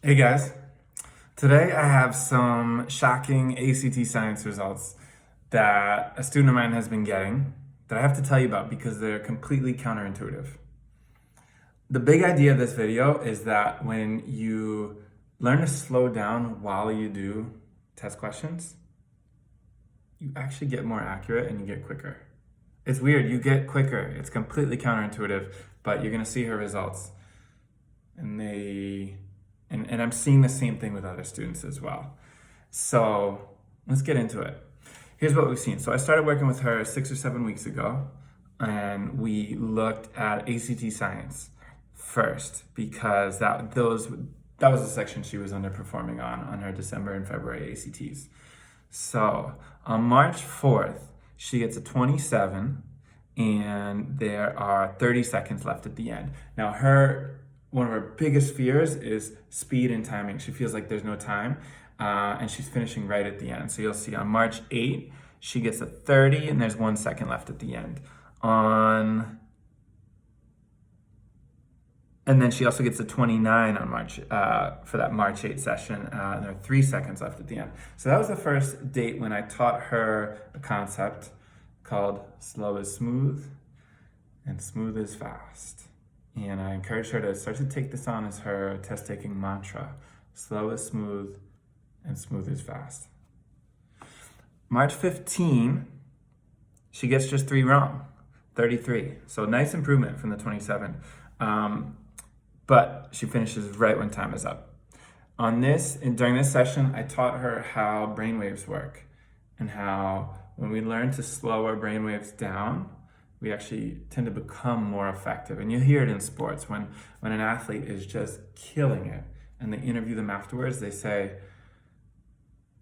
Hey guys, today I have some shocking ACT science results that a student of mine has been getting that I have to tell you about because they're completely counterintuitive. The big idea of this video is that when you learn to slow down while you do test questions, you actually get more accurate and you get quicker. It's weird, you get quicker. It's completely counterintuitive, but you're gonna see her results. And I'm seeing the same thing with other students as well. So let's get into it. Here's what we've seen. So I started working with her 6 or 7 weeks ago, and we looked at ACT science first because that was the section she was underperforming on her December and February ACTs. So on March 4th, she gets a 27, and there are 30 seconds left at the end. Now one of her biggest fears is speed and timing. She feels like there's no time, and she's finishing right at the end. So you'll see on March 8, she gets a 30, and there's 1 second left at the end. And then she also gets a 29 on for that March 8 session, and there are 3 seconds left at the end. So that was the first date when I taught her a concept called slow is smooth and smooth is fast. And I encouraged her to start to take this on as her test-taking mantra. Slow is smooth and smooth is fast. March 15, she gets just 3 wrong, 33. So nice improvement from the 27. But she finishes right when time is up. During this session, I taught her how brainwaves work and how when we learn to slow our brainwaves down, we actually tend to become more effective. And you hear it in sports when an athlete is just killing it and they interview them afterwards, they say,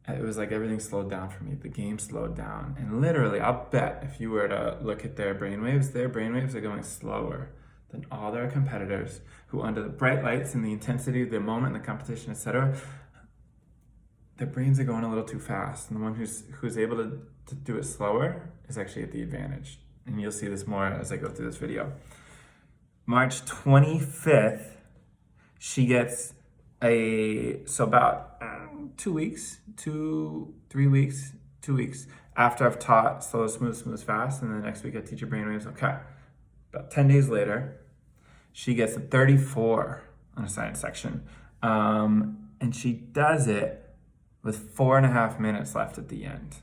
it was like everything slowed down for me. The game slowed down. And literally, I'll bet if you were to look at their brainwaves are going slower than all their competitors who, under the bright lights and the intensity of the moment, the competition, etc., their brains are going a little too fast. And the one who's able to do it slower is actually at the advantage. And you'll see this more as I go through this video. March 25th, she gets about 2 weeks, 3 weeks, 2 weeks after I've taught slow, smooth, fast, and then the next week I teach her brainwaves. Okay, about 10 days later, she gets a 34 on a science section. And she does it with 4.5 minutes left at the end.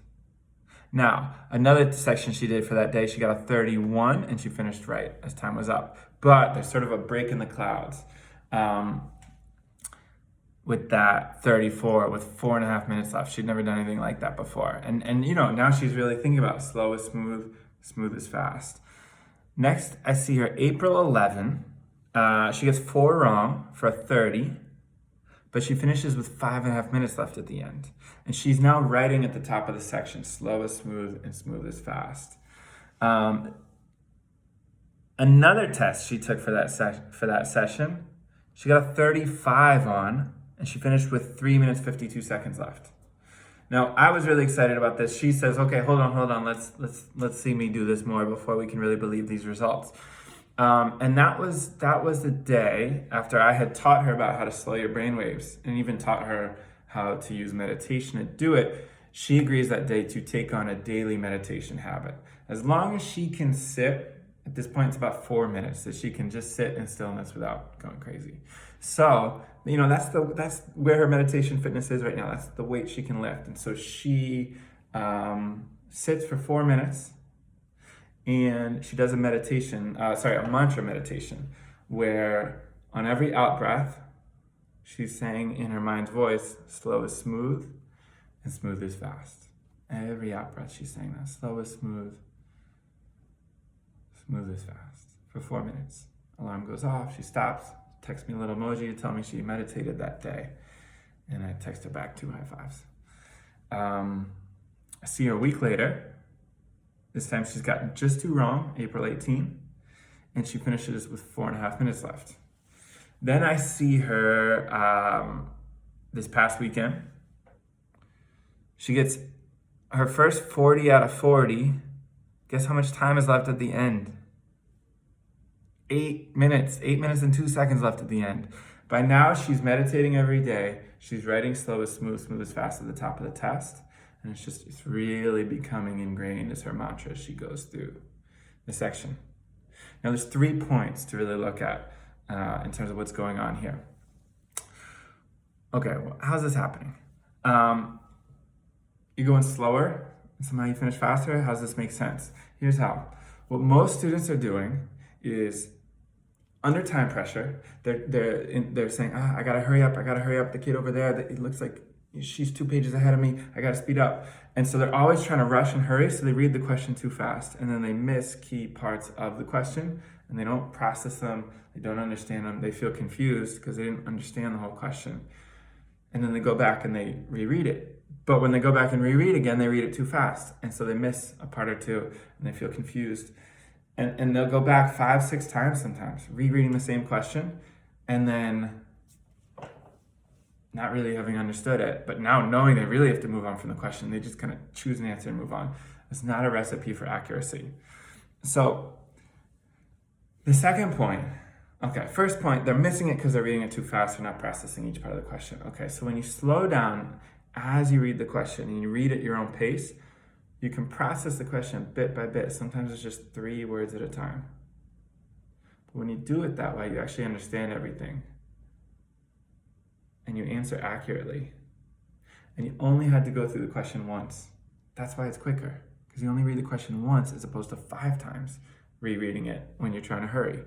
Now, another section she did for that day, she got a 31 and she finished right as time was up. But there's sort of a break in the clouds with that 34 with 4.5 minutes left. She'd never done anything like that before. And now she's really thinking about slow is smooth, smooth is fast. Next, I see her April 11. She gets 4 wrong for a 30. But she finishes with 5.5 minutes left at the end. And she's now writing at the top of the section, slow is smooth and smooth is fast. Another test she took for that session, she got a 35 on, and she finished with 3 minutes, 52 seconds left. Now, I was really excited about this. She says, okay, hold on, let's see me do this more before we can really believe these results. And that was the day after I had taught her about how to slow your brainwaves and even taught her how to use meditation to do it. She agrees that day to take on a daily meditation habit. As long as she can sit, at this point it's about 4 minutes, that she can just sit in stillness without going crazy. So, that's where her meditation fitness is right now. That's the weight she can lift. And so she sits for 4 minutes. And she does a mantra meditation, where on every out breath, she's saying in her mind's voice, slow is smooth and smooth is fast. Every out breath, she's saying that, slow is smooth, smooth is fast, for 4 minutes. Alarm goes off, she stops, texts me a little emoji to tell me she meditated that day. And I text her back 2 high fives. I see her a week later. This time she's gotten just 2 wrong, April 18, and she finishes with 4.5 minutes left. Then I see her this past weekend. She gets her first 40 out of 40. Guess how much time is left at the end? 8 minutes and 2 seconds left at the end. By now, she's meditating every day. She's writing slow as smooth, smooth as fast at the top of the test. And it's really becoming ingrained as her mantra as she goes through the section. Now, there's 3 points to really look at in terms of what's going on here. Okay, well, how's this happening? You're going slower, and somehow you finish faster. How does this make sense? Here's how. What most students are doing is under time pressure. They're saying, I gotta hurry up. The kid over there, it looks like she's 2 pages ahead of me. I gotta speed up. And so they're always trying to rush and hurry, so they read the question too fast, and then they miss key parts of the question, and they don't process them, they don't understand them, they feel confused because they didn't understand the whole question. And then they go back and they reread it. But when they go back and reread again, they read it too fast, and so they miss a part or two, and they feel confused. And they'll go back 5, 6 times sometimes, rereading the same question, and then not really having understood it, but now knowing they really have to move on from the question, they just kind of choose an answer and move on. It's not a recipe for accuracy. So the second point, first point, they're missing it because they're reading it too fast, they're not processing each part of the question. Okay, so when you slow down as you read the question and you read at your own pace, you can process the question bit by bit. Sometimes it's just 3 words at a time. But when you do it that way, you actually understand everything. And you answer accurately. And you only had to go through the question once. That's why it's quicker, because you only read the question once as opposed to 5 times rereading it when you're trying to hurry.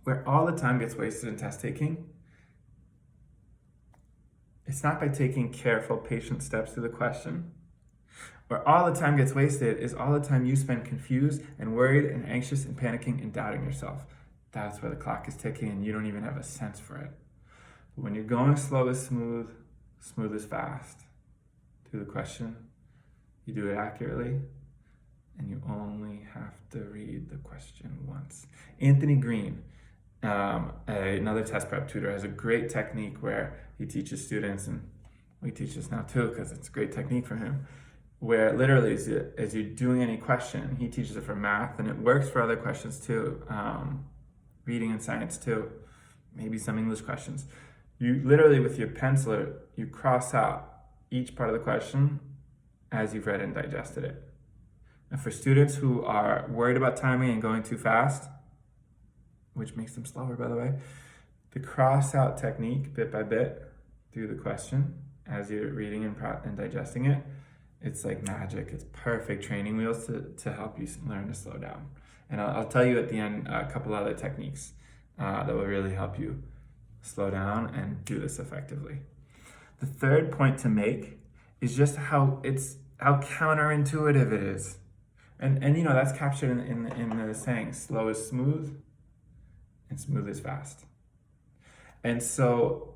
Where all the time gets wasted in test taking, it's not by taking careful, patient steps through the question. Where all the time gets wasted is all the time you spend confused and worried and anxious and panicking and doubting yourself. That's where the clock is ticking and you don't even have a sense for it. But when you're going slow as smooth, smooth as fast through the question, you do it accurately, and you only have to read the question once. Anthony Green, another test prep tutor, has a great technique where he teaches students, and we teach this now too because it's a great technique for him, where literally as you're doing any question, he teaches it for math, and it works for other questions too, reading and science too, maybe some English questions. You literally, with your pencil, you cross out each part of the question as you've read and digested it. And for students who are worried about timing and going too fast, which makes them slower, by the way, the cross-out technique, bit by bit, through the question, as you're reading and digesting it, it's like magic. It's perfect training wheels to help you learn to slow down. And I'll tell you at the end a couple other techniques that will really help you slow down and do this effectively. The third point to make is just how counterintuitive it is. And that's captured in the saying, slow is smooth and smooth is fast. And so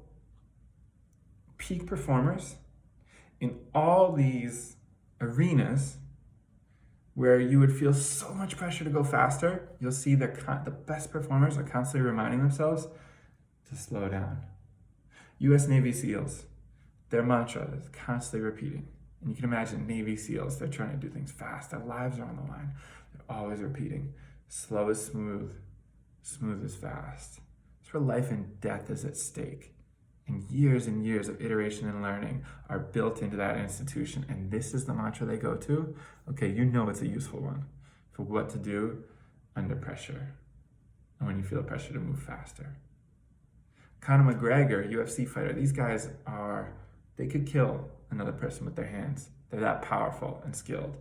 peak performers in all these arenas where you would feel so much pressure to go faster, you'll see the best performers are constantly reminding themselves to slow down. US Navy SEALs, their mantra is constantly repeating. And you can imagine Navy SEALs, they're trying to do things fast. Their lives are on the line. They're always repeating, slow is smooth, smooth is fast. It's where life and death is at stake. And years of iteration and learning are built into that institution. And this is the mantra they go to. Okay, it's a useful one for what to do under pressure. And when you feel pressure to move faster. Conor McGregor, UFC fighter, these guys they could kill another person with their hands. They're that powerful and skilled.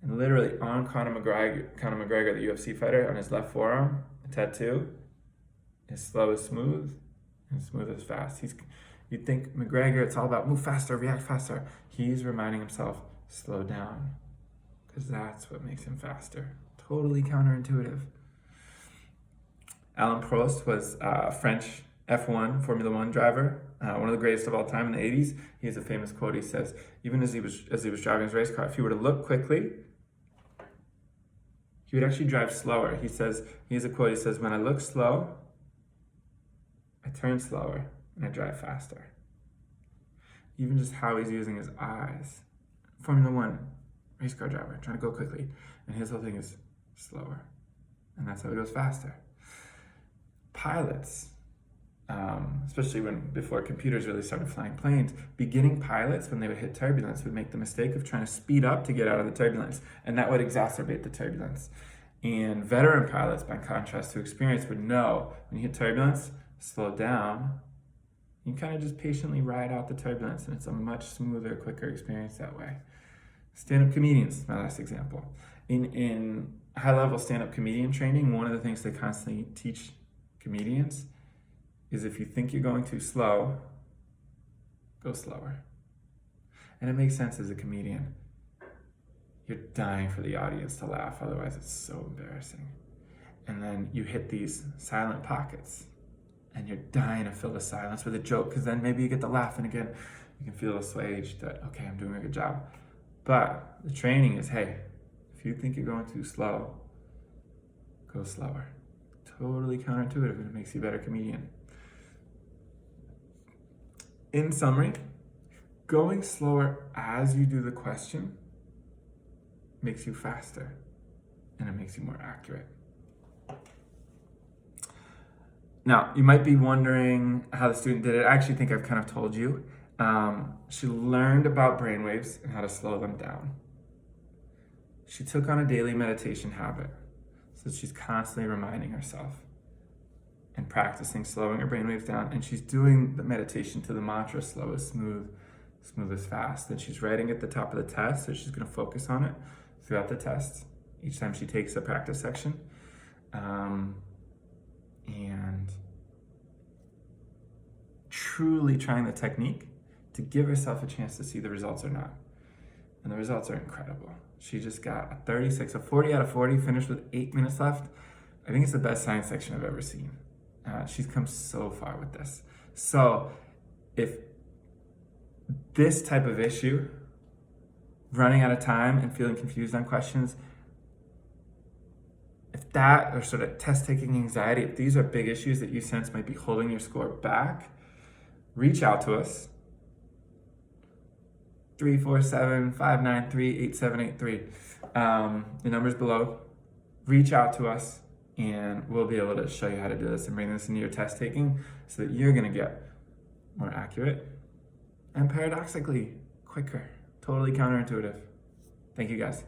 And literally on Conor McGregor, the UFC fighter, on his left forearm, a tattoo is slow as smooth and smooth as fast. You'd think McGregor, it's all about move faster, react faster. He's reminding himself, slow down, because that's what makes him faster. Totally counterintuitive. Alain Prost was a French F1, Formula One driver, one of the greatest of all time in the 80s. He has a famous quote. He says, even as he was driving his race car, if he were to look quickly, he would actually drive slower. He has a quote, he says, when I look slow, I turn slower and I drive faster. Even just how he's using his eyes. Formula One, race car driver, trying to go quickly. And his whole thing is slower. And that's how he goes faster. pilots, especially before computers really started flying planes, beginning pilots, when they would hit turbulence, would make the mistake of trying to speed up to get out of the turbulence, and that would exacerbate the turbulence. And veteran pilots, by contrast to experience, would know when you hit turbulence, slow down. You kind of just patiently ride out the turbulence, and it's a much smoother, quicker experience that way. Stand-up comedians, my last example. In high-level stand-up comedian training, one of the things they constantly teach comedians is if you think you're going too slow, go slower. And it makes sense as a comedian. You're dying for the audience to laugh, otherwise it's so embarrassing. And then you hit these silent pockets, and you're dying to fill the silence with a joke, because then maybe you get the laugh, and again, you can feel assuaged that, okay, I'm doing a good job. But the training is, hey, if you think you're going too slow, go slower. Totally counterintuitive, and it makes you a better comedian. In summary, going slower as you do the question makes you faster, and it makes you more accurate. Now, you might be wondering how the student did it. I actually think I've kind of told you. She learned about brainwaves and how to slow them down. She took on a daily meditation habit, so she's constantly reminding herself and practicing slowing her brainwaves down, and she's doing the meditation to the mantra, slow is smooth, smooth is fast. And she's writing at the top of the test, so she's going to focus on it throughout the test each time she takes a practice section. And truly trying the technique to give herself a chance to see the results or not. And the results are incredible. She just got a 36, a 40 out of 40, finished with 8 minutes left. I think it's the best science section I've ever seen. She's come so far with this. So if this type of issue, running out of time and feeling confused on questions, if that, or sort of test-taking anxiety, if these are big issues that you sense might be holding your score back, reach out to us. 347-593-8783. The number's below. Reach out to us, and we'll be able to show you how to do this and bring this into your test taking so that you're going to get more accurate and paradoxically quicker. Totally counterintuitive. Thank you, guys.